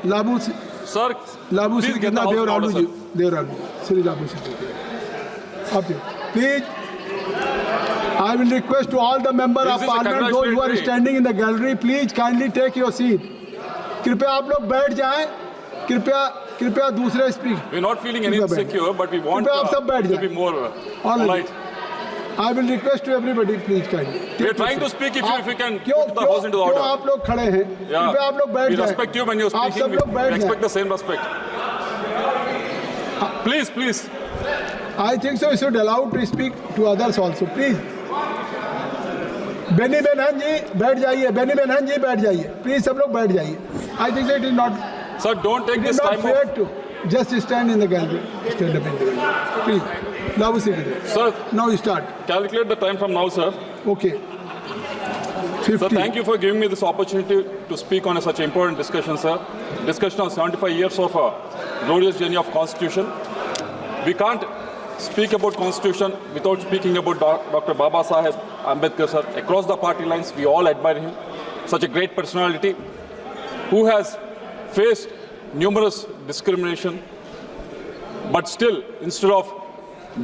Lavu Sir, Lavu please get the Krishna house in order, Devarayalu sir. ji. Devarayalu. Sri Lavu Krishna. Up here. Please. I will request to all the member This of is a parliament, those who are congratulatory. standing in the gallery, please kindly take your seat. कृपया आप लोग बैठ जाएं. कृपया दूसरे speak. We're not feeling any insecure, but we want कृपया आप सब बैठ to जाएं. be more All polite. I will request to everybody, please kindly. We're trying to speak if you can क्यों put the house into the क्यों order. आप लोग खड़े हैं? कृपया आप लोग बैठ We जाएं. respect you when you're आप speaking. सब लोग We बैठ expect जाएं. the same respect. Please, please. I think so. You should allow to speak to others also, please. Beni बेनहन जी बैठ जाइए. बेनी बेनहन जी बैठ जाइए. Please सब लोग बैठ जाइए. I think so it is not. Sir, don't take It this is not time fair off. to just stand in the gallery. Stand up in the gallery. Please. Lavu sit there. Sir, Now you start. calculate the time from now, sir. Okay. Sir, 50. thank you for giving me this opportunity to speak on such an important discussion, sir. Discussion on 75 years of a glorious journey of Constitution. We can't speak about Constitution without speaking about Dr. Baba Saheb Ambedkar, sir. Across the party lines, we all admire him. Such a great personality who has faced numerous discrimination, but still, instead of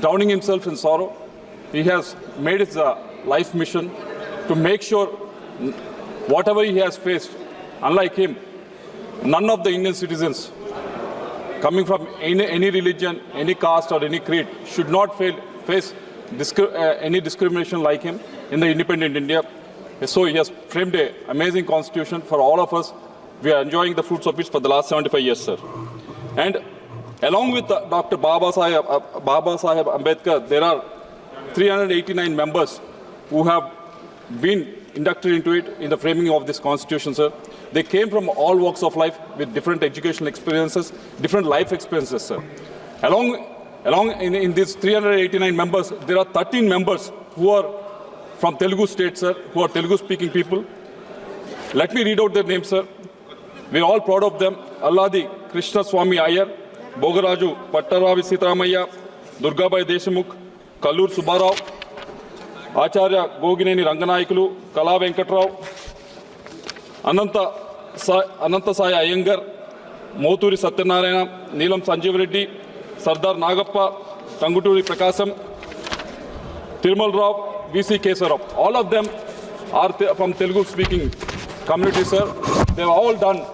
drowning himself in sorrow, he has made his life mission to make sure whatever he has faced, unlike him, none of the Indian citizens coming from any religion, any caste or any creed should not face any discrimination like him in the independent India. So he has framed an amazing constitution for all of us. We are enjoying the fruits of it for the last 75 years, sir. And along with Dr. Baba Saheb Ambedkar, there are 389 members who have been inducted into it in the framing of this constitution, sir. They came from all walks of life with different educational experiences, different life experiences, sir. Along in these 389 members, there are 13 members who are from Telugu state, sir, who are Telugu-speaking people. Let me read out their names, sir. We are all proud of them. Lavu Krishna Swami Iyer, Bogaraju Pattaravi Sitaramaya, Durgabai Deshamukh, Kallur Subbarao, Acharya Gogineni Ranganayakulu, Kala Venkatrao, Ananta Sai Iyengar, Moturi Satyanarayana, Neelam Sanjeev Reddy, Sardar Nagappa, Tanguturi Prakasam, Tirumal Rao, VC Kesarao. All of them are from Telugu-speaking community, sir. They have all done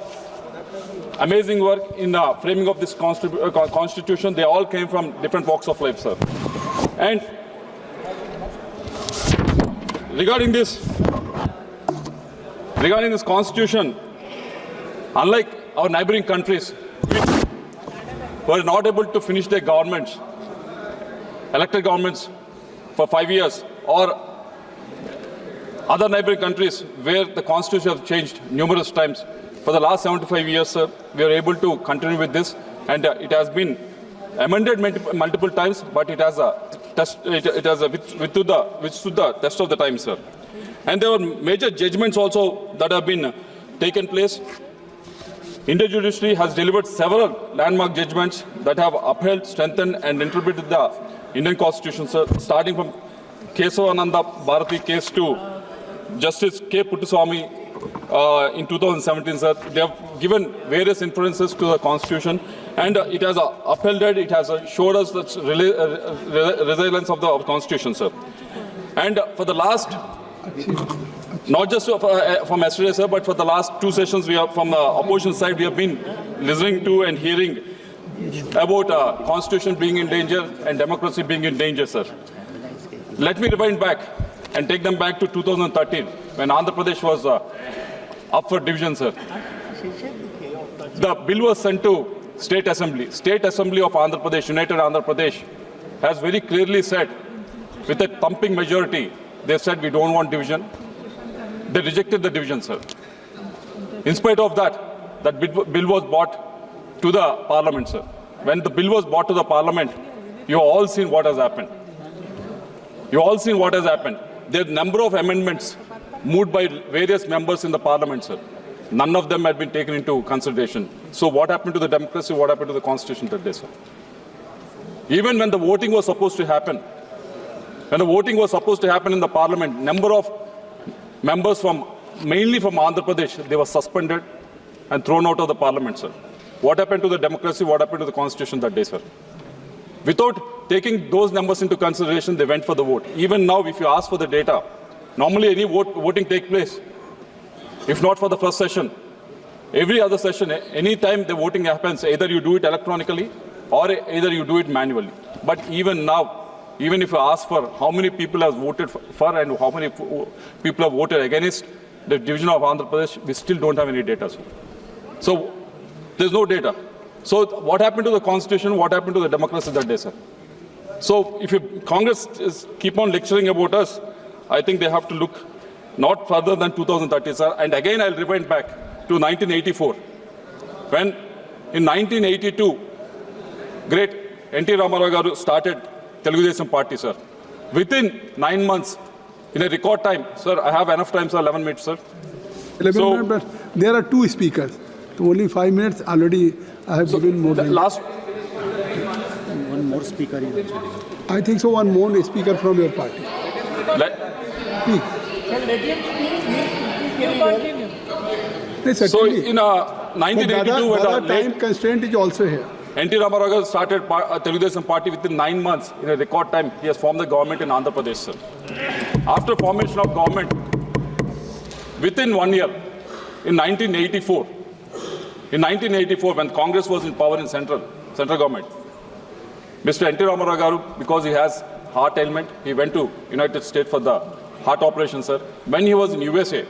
amazing work in the framing of this constitution. They all came from different walks of life, sir. And regarding this constitution, unlike our neighboring countries, which were not able to finish their governments, elected governments for 5 years, or other neighboring countries where the constitution has changed numerous times, for the last 75 years, sir, we are able to continue with this, and it has been amended multiple times, but it has withstood the test of the time, sir. And there were major judgments also that have been taken place. Indian judiciary has delivered several landmark judgments that have upheld, strengthened, and interpreted the Indian Constitution, sir, starting from Kesavananda Bharati case to Justice K. Puttaswamy in 2017, sir. They have given various inferences to the Constitution, and it has upheld it. It has showed us the resilience of the Constitution, sir. And for the last, not just from yesterday, sir, but for the last 2 sessions, we have from the opposition side, we have been listening to and hearing about Constitution being in danger and democracy being in danger, sir. Let me rewind back and take them back to 2013, when Andhra Pradesh was up for division, sir. The bill was sent to State Assembly. State Assembly of Andhra Pradesh, United Andhra Pradesh, has very clearly said, with a thumping majority, they said we don't want division. They rejected the division, sir. In spite of that, that bill was brought to the Parliament, sir. When the bill was brought to the Parliament, you have all seen what has happened. You have all seen what has happened. There are a number of amendments moved by various members in the Parliament, sir. None of them had been taken into consideration. So what happened to the democracy? What happened to the Constitution that day, sir? Even when the voting was supposed to happen, in the Parliament, number of members mainly from Andhra Pradesh, they were suspended and thrown out of the parliament, sir. What happened to the democracy? What happened to the constitution that day, sir? Without taking those numbers into consideration, they went for the vote. Even now, if you ask for the data, normally any voting takes place. If not for the first session, every other session, any time the voting happens, either you do it electronically or either you do it manually. But even now, even if you ask for how many people have voted for and how many people have voted against the division of Andhra Pradesh, we still don't have any data. So there's no data. So what happened to the constitution? What happened to the democracy that day, sir? So if Congress keep on lecturing about us, I think they have to look not further than 2030, sir. And again, I'll rewind back to 1984. When in 1982, great N.T. Ramarao garu started Telugudesam Party, sir. Within 9 months, in a record time, sir, I have enough time, sir, 11 minutes, sir. 11 minutes, but there are two speakers. Only 5 minutes already I have given more than... One more speaker. I think so, one more speaker from your party. Speak. So in 1982, when the time constraint is also here. N.T. Ramarao started Telugudesam Party within 9 months. In a record time, he has formed the government in Andhra Pradesh, sir. After formation of government, within 1 year, in 1984, when Congress was in power in central government, Mr. N.T. Ramarao garu, because he has heart ailment, he went to United States for the heart operation, sir. When he was in USA,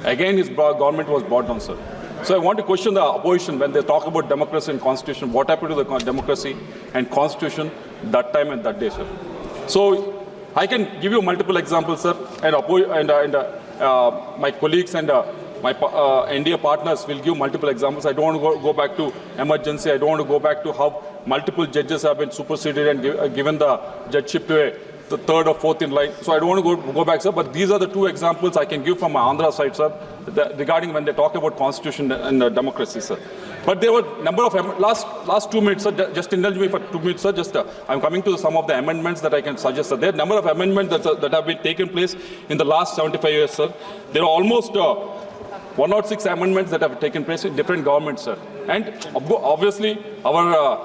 again his government was brought down, sir. So I want to question the opposition when they talk about democracy and constitution. What happened to the democracy and constitution that time and that day, sir? So I can give you multiple examples, sir, and my colleagues and my NDA partners will give multiple examples. I don't want to go back to emergency. I don't want to go back to how multiple judges have been superseded and given the judgeship to the third or fourth in line. So I don't want to go back, sir. But these are the two examples I can give from my Andhra side, sir, regarding when they talk about constitution and democracy, sir. But there were number of last 2 minutes, sir. Just indulge me for 2 minutes, sir. I'm coming to some of the amendments that I can suggest, sir. There are number of amendments that have been taken place in the last 75 years, sir. There are almost 106 amendments that have taken place in different governments, sir. And obviously, our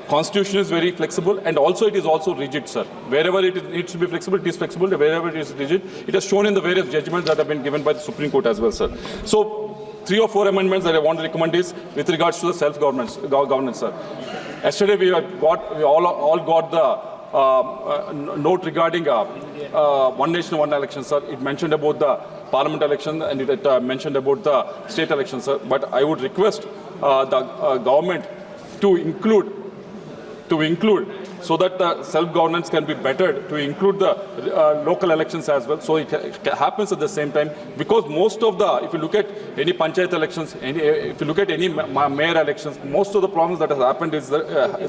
Constitution is very flexible, and also it is also rigid, sir. Wherever it needs to be flexible, it is flexible. Wherever it is rigid, it is shown in the various judgments that have been given by the Supreme Court as well, sir. So 3 or 4 amendments that I want to recommend is with regards to the self-governance, sir. Yesterday we all got the note regarding one nation, one election, sir. It mentioned about the parliament election and it mentioned about the state election, sir. But I would request the government to include so that the self-governance can be bettered, to include the local elections as well, so it happens at the same time. Because most of the, if you look at any panchayat elections, if you look at any mayor elections, most of the problems that has happened is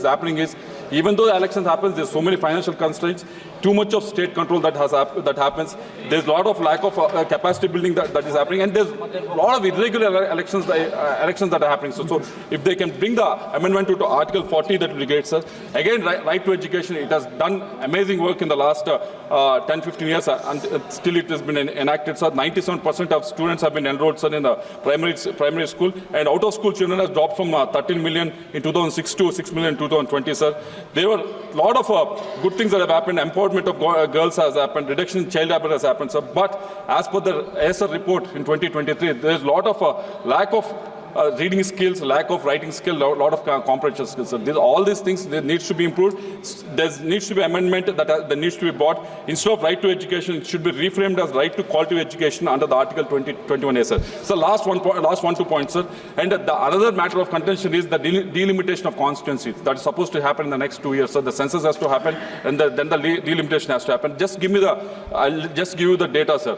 happening is, even though the elections happens, there's so many financial constraints, too much of state control that happens. There's a lot of lack of capacity building that is happening, and there's a lot of irregular elections that are happening. So if they can bring the amendment to Article 40, that will be great, sir. Again, right to education, it has done amazing work in the last 10-15 years, and still it has been enacted, sir. 97% of students have been enrolled, sir, in the primary school, and out-of-school children has dropped from 13 million in 2006 to 6 million in 2020, sir. There were a lot of good things that have happened. Empowerment of girls has happened. Reduction in child labor has happened, sir. But as per the ASR report in 2023, there is a lot of lack of reading skills, lack of writing skill, a lot of comprehension skills. So all these things, there needs to be improved. There needs to be amendment that needs to be brought. Instead of right to education, it should be reframed as right to quality education under the Article 21A, sir. So last 2 points, sir. And another matter of contention is the delimitation of constituencies. That is supposed to happen in the next 2 years. So the census has to happen, and then the delimitation has to happen. I'll just give you the data, sir.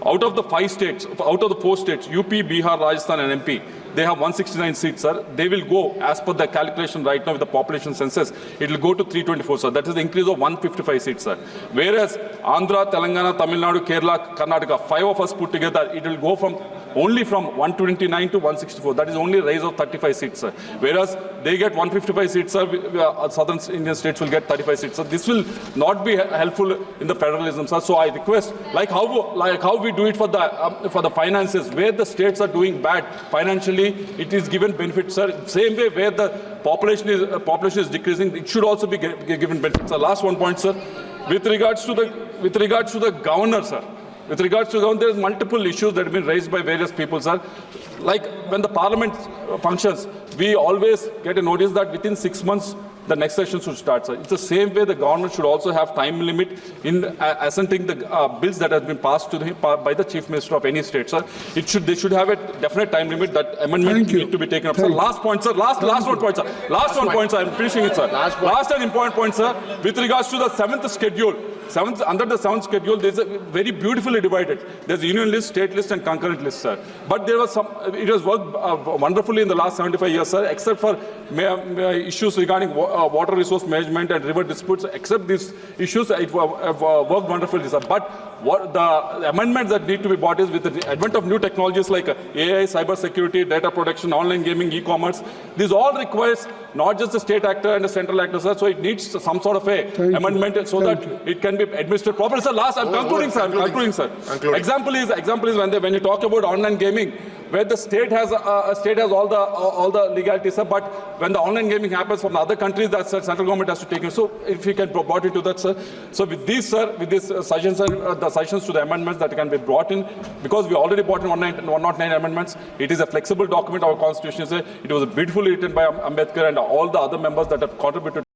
Out of the 4 states, UP, Bihar, Rajasthan and MP, they have 169 seats, sir. They will go, as per the calculation right now with the population census, it will go to 324, sir. That is the increase of 155 seats, sir. Whereas Andhra, Telangana, Tamil Nadu, Kerala, Karnataka, 5 of us put together, it will go from only from 129 to 164. That is only a raise of 35 seats, sir. Whereas they get 155 seats, sir. Southern Indian states will get 35 seats. So this will not be helpful in the federalism, sir. So I request, like how we do it for the finances, where the states are doing bad financially, it is given benefits, sir. Same way where the population is decreasing, it should also be given benefits. Sir, last one point, sir. With regards to the governor, sir. With regards to the governor, there are multiple issues that have been raised by various people, sir. Like when the parliament functions, we always get a notice that within 6 months the next session should start, sir. It's the same way the government should also have time limit in assenting the bills that have been passed to him by the chief minister of any state, sir. They should have a definite time limit that amendment need to be taken up, sir. Last point, sir. Last one point, sir. Last one point, sir. I'm finishing it, sir. Last and important point, sir. With regards to the 7th schedule. Under the 7th schedule, there's a very beautifully divided. There's a union list, state list, and concurrent list, sir. But there was it was worked wonderfully in the last 75 years, sir, except for issues regarding water resource management and river disputes. Except these issues, it worked wonderfully, sir. But what the amendments that need to be brought is with the advent of new technologies like AI, cyber security, data protection, online gaming, e-commerce. This all requires not just the state actor and the central actor, sir. So it needs some sort of a amendment so that it can be administered properly. Sir, I'm concluding, sir. Example is when you talk about online gaming, where the state has all the legality, sir. But when the online gaming happens from other countries, that central government has to take it. So if you can brought into that, sir. So with these, sir, suggestions, sir, the suggestions to the amendments that can be brought in, because we already brought in 109 amendments. It is a flexible document. Our constitution, sir. It was beautifully written by Ambedkar and all the other members that have contributed.